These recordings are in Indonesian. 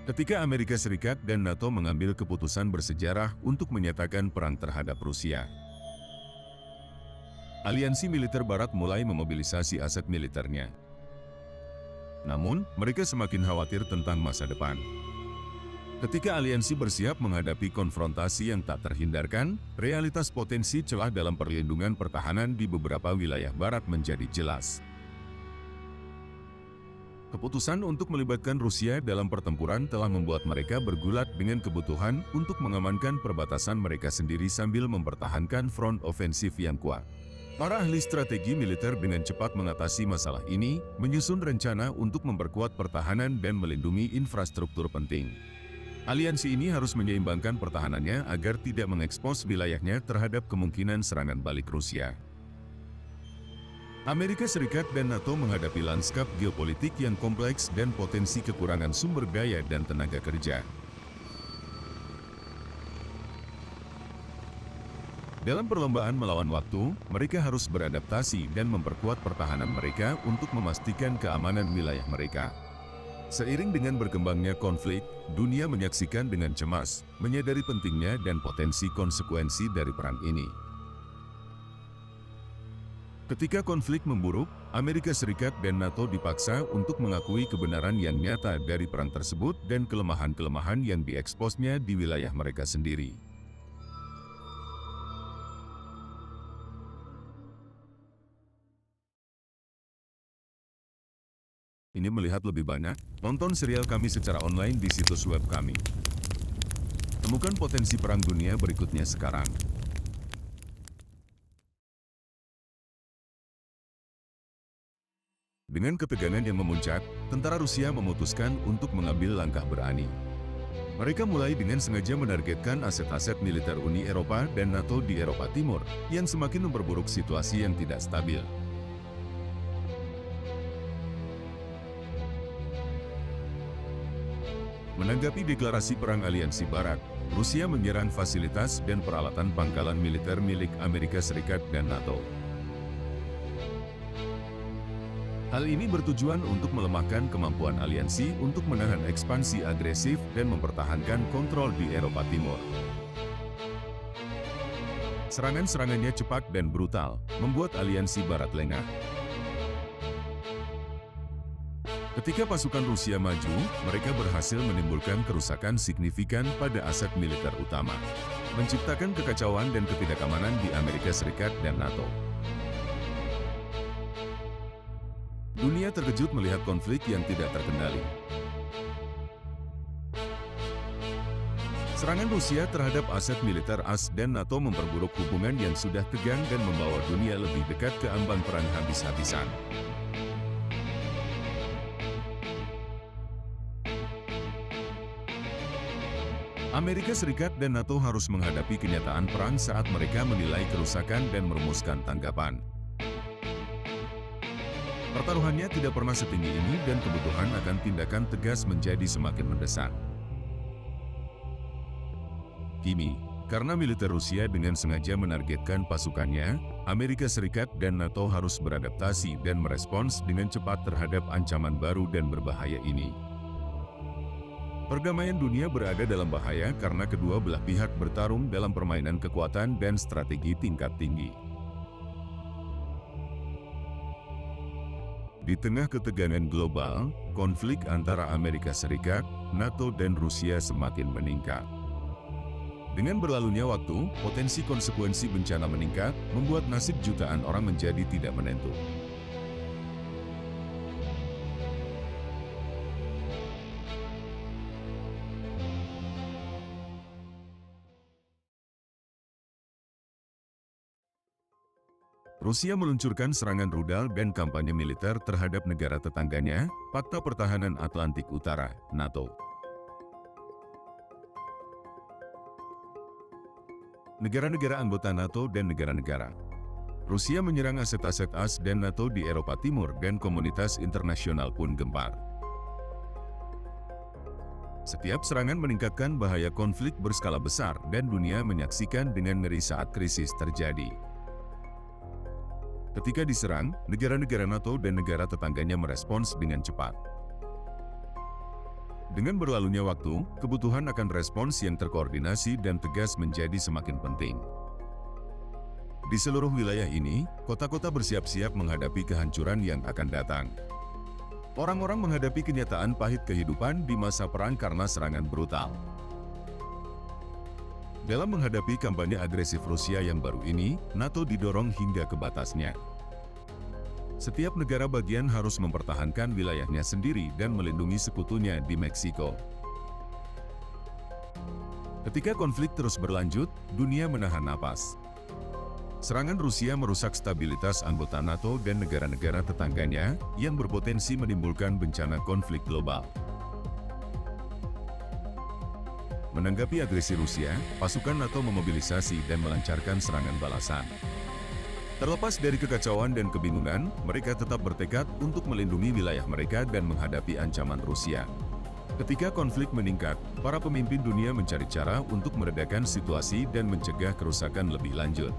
Ketika Amerika Serikat dan NATO mengambil keputusan bersejarah untuk menyatakan perang terhadap Rusia, aliansi militer Barat mulai memobilisasi aset militernya. Namun, mereka semakin khawatir tentang masa depan. Ketika aliansi bersiap menghadapi konfrontasi yang tak terhindarkan, realitas potensi celah dalam perlindungan pertahanan di beberapa wilayah Barat menjadi jelas. Keputusan untuk melibatkan Rusia dalam pertempuran telah membuat mereka bergulat dengan kebutuhan untuk mengamankan perbatasan mereka sendiri sambil mempertahankan front ofensif yang kuat. Para ahli strategi militer dengan cepat mengatasi masalah ini, menyusun rencana untuk memperkuat pertahanan dan melindungi infrastruktur penting. Aliansi ini harus menyeimbangkan pertahanannya agar tidak mengekspos wilayahnya terhadap kemungkinan serangan balik Rusia. Amerika Serikat dan NATO menghadapi lanskap geopolitik yang kompleks dan potensi kekurangan sumber daya dan tenaga kerja. Dalam perlombaan melawan waktu, mereka harus beradaptasi dan memperkuat pertahanan mereka untuk memastikan keamanan wilayah mereka. Seiring dengan berkembangnya konflik, dunia menyaksikan dengan cemas, menyadari pentingnya dan potensi konsekuensi dari perang ini. Ketika konflik memburuk, Amerika Serikat dan NATO dipaksa untuk mengakui kebenaran yang nyata dari perang tersebut dan kelemahan-kelemahan yang dieksposnya di wilayah mereka sendiri. Ini melihat lebih banyak, nonton serial kami secara online di situs web kami. Temukan potensi perang dunia berikutnya sekarang. Dengan ketegangan yang memuncak, tentara Rusia memutuskan untuk mengambil langkah berani. Mereka mulai dengan sengaja menargetkan aset-aset militer Uni Eropa dan NATO di Eropa Timur, yang semakin memperburuk situasi yang tidak stabil. Menanggapi deklarasi perang aliansi Barat, Rusia menyerang fasilitas dan peralatan pangkalan militer milik Amerika Serikat dan NATO. Hal ini bertujuan untuk melemahkan kemampuan aliansi untuk menahan ekspansi agresif dan mempertahankan kontrol di Eropa Timur. Serangan-serangannya cepat dan brutal, membuat aliansi Barat lengah. Ketika pasukan Rusia maju, mereka berhasil menimbulkan kerusakan signifikan pada aset militer utama, menciptakan kekacauan dan ketidakamanan di Amerika Serikat dan NATO. Dunia terkejut melihat konflik yang tidak terkendali. Serangan Rusia terhadap aset militer AS dan NATO memperburuk hubungan yang sudah tegang dan membawa dunia lebih dekat ke ambang perang habis-habisan. Amerika Serikat dan NATO harus menghadapi kenyataan perang saat mereka menilai kerusakan dan merumuskan tanggapan. Pertaruhannya tidak pernah setinggi ini dan kebutuhan akan tindakan tegas menjadi semakin mendesak. Kini, karena militer Rusia dengan sengaja menargetkan pasukannya, Amerika Serikat dan NATO harus beradaptasi dan merespons dengan cepat terhadap ancaman baru dan berbahaya ini. Perdamaian dunia berada dalam bahaya karena kedua belah pihak bertarung dalam permainan kekuatan dan strategi tingkat tinggi. Di tengah ketegangan global, konflik antara Amerika Serikat, NATO dan Rusia semakin meningkat. Dengan berlalunya waktu, potensi konsekuensi bencana meningkat, membuat nasib jutaan orang menjadi tidak menentu. Rusia meluncurkan serangan rudal dan kampanye militer terhadap negara tetangganya, Pakta Pertahanan Atlantik Utara, NATO. Negara-negara anggota NATO dan negara-negara. Rusia menyerang aset-aset AS dan NATO di Eropa Timur dan komunitas internasional pun gempar. Setiap serangan meningkatkan bahaya konflik berskala besar dan dunia menyaksikan dengan ngeri saat krisis terjadi. Ketika diserang, negara-negara NATO dan negara tetangganya merespons dengan cepat. Dengan berlalunya waktu, kebutuhan akan respons yang terkoordinasi dan tegas menjadi semakin penting. Di seluruh wilayah ini, kota-kota bersiap-siap menghadapi kehancuran yang akan datang. Orang-orang menghadapi kenyataan pahit kehidupan di masa perang karena serangan brutal. Dalam menghadapi kampanye agresif Rusia yang baru ini, NATO didorong hingga ke batasnya. Setiap negara bagian harus mempertahankan wilayahnya sendiri dan melindungi sekutunya di Meksiko. Ketika konflik terus berlanjut, dunia menahan napas. Serangan Rusia merusak stabilitas anggota NATO dan negara-negara tetangganya yang berpotensi menimbulkan bencana konflik global. Menanggapi agresi Rusia, pasukan NATO memobilisasi dan melancarkan serangan balasan. Terlepas dari kekacauan dan kebingungan, mereka tetap bertekad untuk melindungi wilayah mereka dan menghadapi ancaman Rusia. Ketika konflik meningkat, para pemimpin dunia mencari cara untuk meredakan situasi dan mencegah kerusakan lebih lanjut.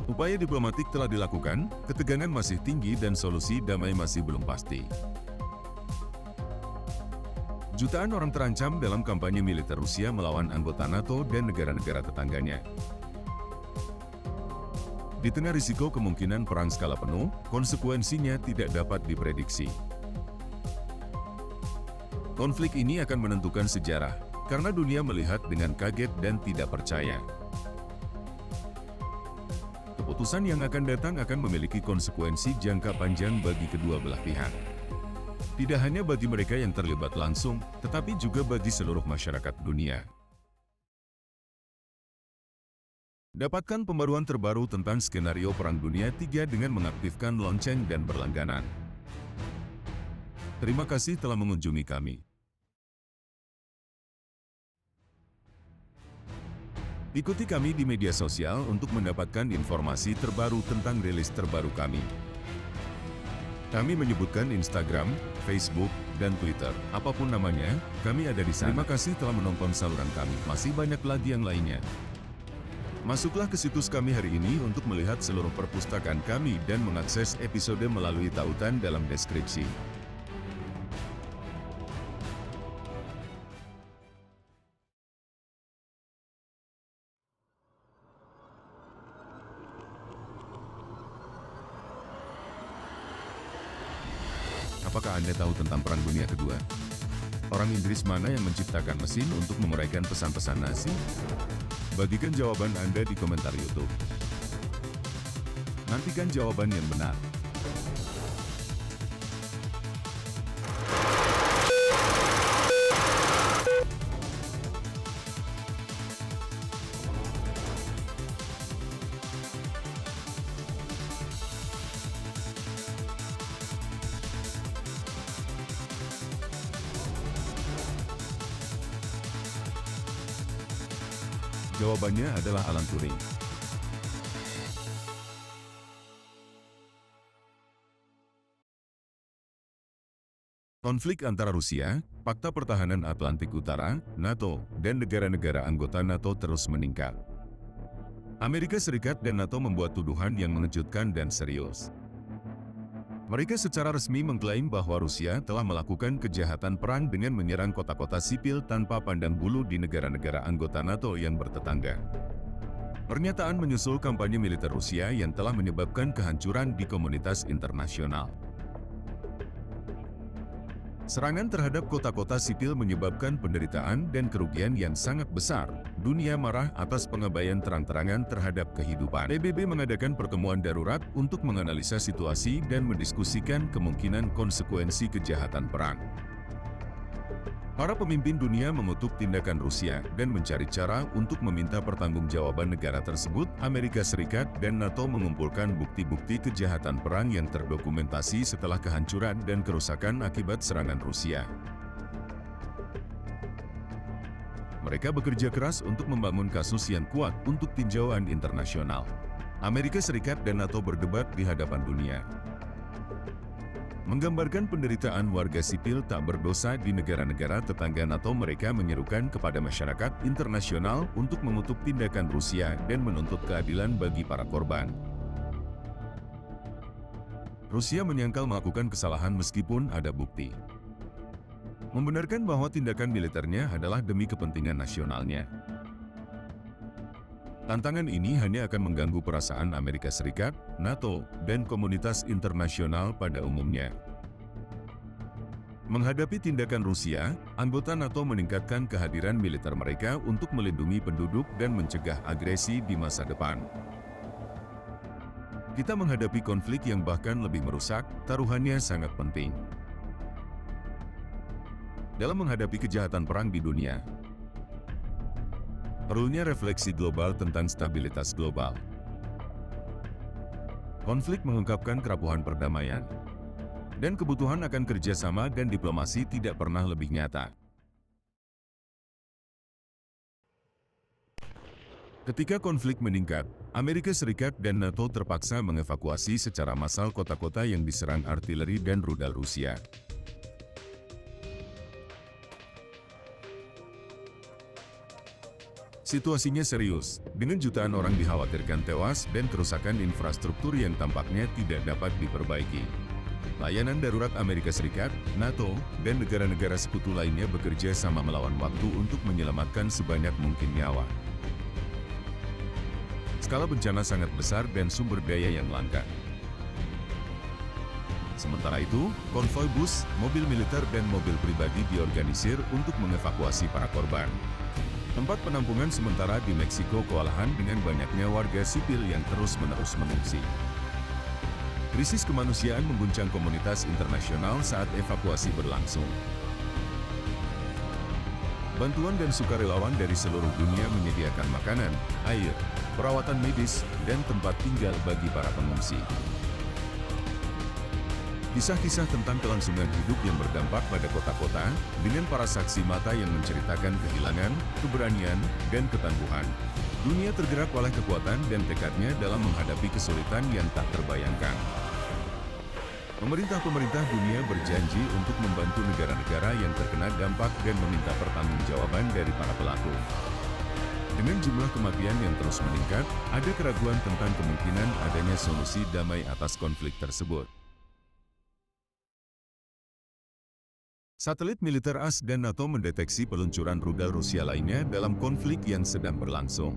Upaya diplomatik telah dilakukan, ketegangan masih tinggi dan solusi damai masih belum pasti. Jutaan orang terancam dalam kampanye militer Rusia melawan anggota NATO dan negara-negara tetangganya. Di tengah risiko kemungkinan perang skala penuh, konsekuensinya tidak dapat diprediksi. Konflik ini akan menentukan sejarah, karena dunia melihat dengan kaget dan tidak percaya. Keputusan yang akan datang akan memiliki konsekuensi jangka panjang bagi kedua belah pihak. Tidak hanya bagi mereka yang terlibat langsung, tetapi juga bagi seluruh masyarakat dunia. Dapatkan pembaruan terbaru tentang skenario Perang Dunia III dengan mengaktifkan lonceng dan berlangganan. Terima kasih telah mengunjungi kami. Ikuti kami di media sosial untuk mendapatkan informasi terbaru tentang rilis terbaru kami. Kami menyebutkan Instagram, Facebook, dan Twitter. Apapun namanya, kami ada di sana. Terima kasih telah menonton saluran kami. Masih banyak lagi yang lainnya. Masuklah ke situs kami hari ini untuk melihat seluruh perpustakaan kami dan mengakses episode melalui tautan dalam deskripsi. Apakah Anda tahu tentang Perang Dunia Kedua? Orang Inggris mana yang menciptakan mesin untuk menguraikan pesan-pesan Nazi? Bagikan jawaban Anda di komentar YouTube. Nantikan jawaban yang benar. Jawabannya adalah Alan Turing. Konflik antara Rusia, Pakta Pertahanan Atlantik Utara, NATO, dan negara-negara anggota NATO terus meningkat. Amerika Serikat dan NATO membuat tuduhan yang mengejutkan dan serius. Mereka secara resmi mengklaim bahwa Rusia telah melakukan kejahatan perang dengan menyerang kota-kota sipil tanpa pandang bulu di negara-negara anggota NATO yang bertetangga. Pernyataan menyusul kampanye militer Rusia yang telah menyebabkan kehancuran di komunitas internasional. Serangan terhadap kota-kota sipil menyebabkan penderitaan dan kerugian yang sangat besar. Dunia marah atas pengabaian terang-terangan terhadap kehidupan. PBB mengadakan pertemuan darurat untuk menganalisa situasi dan mendiskusikan kemungkinan konsekuensi kejahatan perang. Para pemimpin dunia mengutuk tindakan Rusia dan mencari cara untuk meminta pertanggungjawaban negara tersebut. Amerika Serikat dan NATO mengumpulkan bukti-bukti kejahatan perang yang terdokumentasi setelah kehancuran dan kerusakan akibat serangan Rusia. Mereka bekerja keras untuk membangun kasus yang kuat untuk tinjauan internasional. Amerika Serikat dan NATO berdebat di hadapan dunia, menggambarkan penderitaan warga sipil tak berdosa di negara-negara tetangga NATO. Mereka menyerukan kepada masyarakat internasional untuk mengutuk tindakan Rusia dan menuntut keadilan bagi para korban. Rusia menyangkal melakukan kesalahan meskipun ada bukti. membenarkan bahwa tindakan militernya adalah demi kepentingan nasionalnya. Tantangan ini hanya akan mengganggu perasaan Amerika Serikat, NATO, dan komunitas internasional pada umumnya. Menghadapi tindakan Rusia, anggota NATO meningkatkan kehadiran militer mereka untuk melindungi penduduk dan mencegah agresi di masa depan. Kita menghadapi konflik yang bahkan lebih merusak, taruhannya sangat penting. Dalam menghadapi kejahatan perang di dunia, perlunya refleksi global tentang stabilitas global. Konflik mengungkapkan kerapuhan perdamaian, dan kebutuhan akan kerjasama dan diplomasi tidak pernah lebih nyata. Ketika konflik meningkat, Amerika Serikat dan NATO terpaksa mengevakuasi secara massal kota-kota yang diserang artileri dan rudal Rusia. Situasinya serius, dengan jutaan orang dikhawatirkan tewas dan kerusakan infrastruktur yang tampaknya tidak dapat diperbaiki. Layanan darurat Amerika Serikat, NATO, dan negara-negara sekutu lainnya bekerja sama melawan waktu untuk menyelamatkan sebanyak mungkin nyawa. Skala bencana sangat besar dan sumber daya yang langka. Sementara itu, konvoi bus, mobil militer dan mobil pribadi diorganisir untuk mengevakuasi para korban. Tempat penampungan sementara di Meksiko kewalahan dengan banyaknya warga sipil yang terus-menerus mengungsi. Krisis kemanusiaan mengguncang komunitas internasional saat evakuasi berlangsung. Bantuan dan sukarelawan dari seluruh dunia menyediakan makanan, air, perawatan medis, dan tempat tinggal bagi para pengungsi. Kisah-kisah tentang kelangsungan hidup yang berdampak pada kota-kota, dengan para saksi mata yang menceritakan kehilangan, keberanian, dan ketangguhan. Dunia tergerak oleh kekuatan dan tekadnya dalam menghadapi kesulitan yang tak terbayangkan. Pemerintah-pemerintah dunia berjanji untuk membantu negara-negara yang terkena dampak dan meminta pertanggungjawaban dari para pelaku. Dengan jumlah kematian yang terus meningkat, ada keraguan tentang kemungkinan adanya solusi damai atas konflik tersebut. Satelit militer AS dan NATO mendeteksi peluncuran rudal Rusia lainnya dalam konflik yang sedang berlangsung.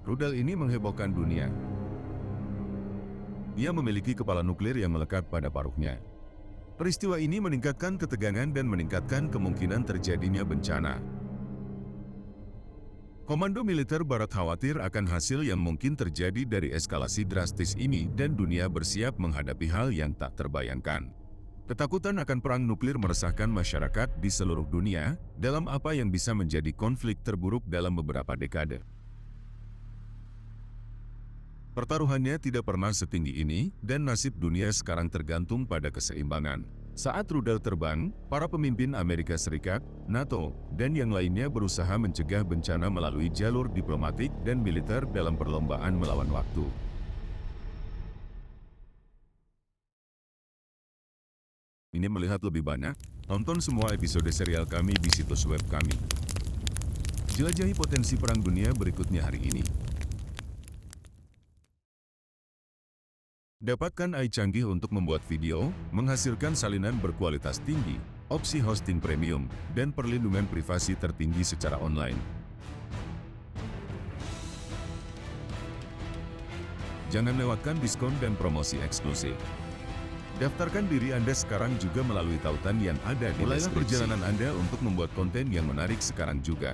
Rudal ini menghebohkan dunia. Ia memiliki kepala nuklir yang melekat pada paruhnya. Peristiwa ini meningkatkan ketegangan dan meningkatkan kemungkinan terjadinya bencana. Komando militer Barat khawatir akan hasil yang mungkin terjadi dari eskalasi drastis ini dan dunia bersiap menghadapi hal yang tak terbayangkan. Ketakutan akan perang nuklir meresahkan masyarakat di seluruh dunia dalam apa yang bisa menjadi konflik terburuk dalam beberapa dekade. Pertaruhannya tidak pernah setinggi ini, dan nasib dunia sekarang tergantung pada keseimbangan. Saat rudal terbang, para pemimpin Amerika Serikat, NATO, dan yang lainnya berusaha mencegah bencana melalui jalur diplomatik dan militer dalam perlombaan melawan waktu. Ingin melihat lebih banyak? Tonton semua episode serial kami di situs web kami. Jelajahi potensi perang dunia berikutnya hari ini. Dapatkan AI canggih untuk membuat video, menghasilkan salinan berkualitas tinggi, opsi hosting premium, dan perlindungan privasi tertinggi secara online. Jangan lewatkan diskon dan promosi eksklusif. Daftarkan diri Anda sekarang juga melalui tautan yang ada di deskripsi. Mulailah perjalanan Anda untuk membuat konten yang menarik sekarang juga.